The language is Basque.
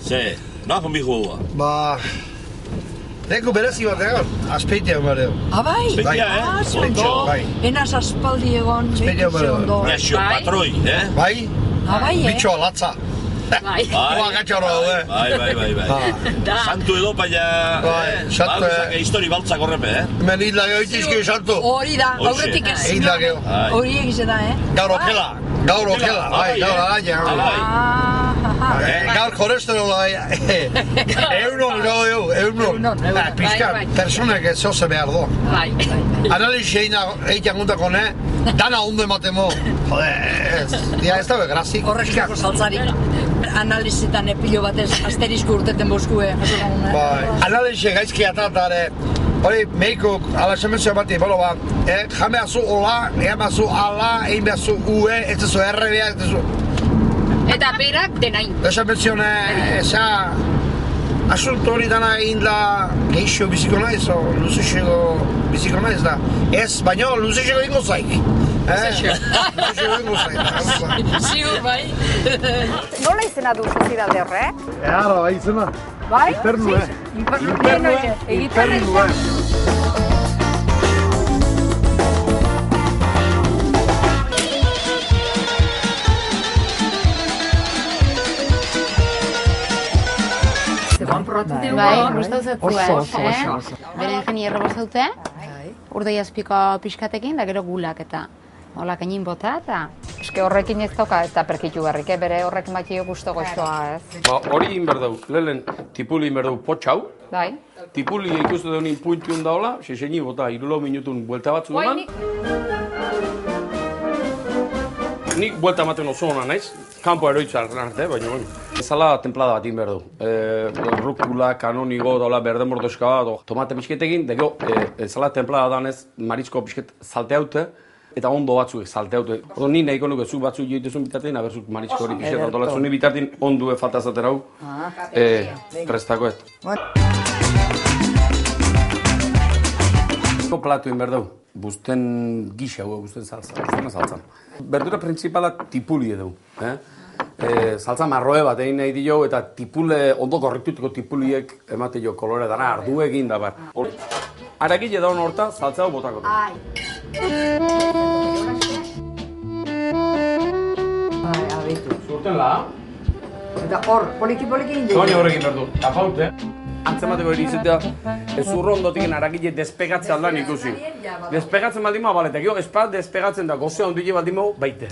Ze, nahi hon bihu hua? Ba... Neko berezi bat egon, azpeitea mareo. Bai? Azpeitea, Zondo, enaz aspaldi egon, zondo. Presio patroi, Bai? Bai, Bitxo alatza. Bai. Oa gatxarro hau, Bai. Santu edo paia... santu, histori baltzak horrepe, Hemen hitla geho itizkio santu. Hori da, aurretik ez. Hitla geho. Hori egize da, Gaur okela, gaur alaia. Gaur kolesterola, eunon pizkan, personek ez zoze behar do. Analizi egin gundako, dana ondo ematemo. Joder, ez dago grazik. Horrekiko saltzarik. Analizitan epilo batez asterizko urteten bozkue. Analizi gaizki atatare, hori mehikuk alaxemenzio bati, bolo ba, jameazu hola, eamazu ala, egin behazu ue, ez zu errebea, ez zu... Eta berak denain. Esa menzione, esa... Asunto hori dana egin da geixo biziko naiz, o luzixego biziko naiz da. Ez, baina luzixego ingo zaik. Luzixego ingo zaik. Ziur, bai. Nola izena du soziedade horrek? Bai izena. Bai? Infernu, Infernu, Bai, gustau zaitu, oso. Bere ingenierro bozaute, urdei azpiko pixkatekin, da gero gulak eta hola keinin bota eta... Eske horrekin ez toka eta perkitu barrik, bere horrekin batio gusto goxoa, ez? Hori inberdau, lehen tipuli inberdau potxau. Bai. Tipuli ikustu denin puntiun daola, seseni bota, 3 minutun buelta batzu deman. Nik buelta ematen oso hona naiz, kanpo eroitzak arte, baina bueno. Ezala templada bat inberdu. Rukula, kanonigo, daula berde mordoska bat, tomate pixketekin, dego, ezala templada danez, marizko pixket salteaute, eta ondo batzuek salteaute. Ni nahiko nuke zu batzuk joitezun bitartin, aberzuk marizko hori pixet antolatzen ni bitartin ondue falta zatera hau, prestako ez. Platu inberdau, buzten gisa hau, buzten saltzan. Berdura principala tipuli edo. Saltza marroe bat egin nahi dio eta tipule, ondo korrektuteko tipuliek emate jo kolore dara ardu egin da bar. Aragile daun horta, saltza hau botako. Abitu. Zurten la. Eta hor, poliki-poliki indi. Baina horrekin berdu, tapaute. Antzemateko erizitea, ez urro ondotik aragile despegatze aldan ikusi. Despegatzen baldin ma baletak, espat despegatzen da, gozea ondile baldin ma baite.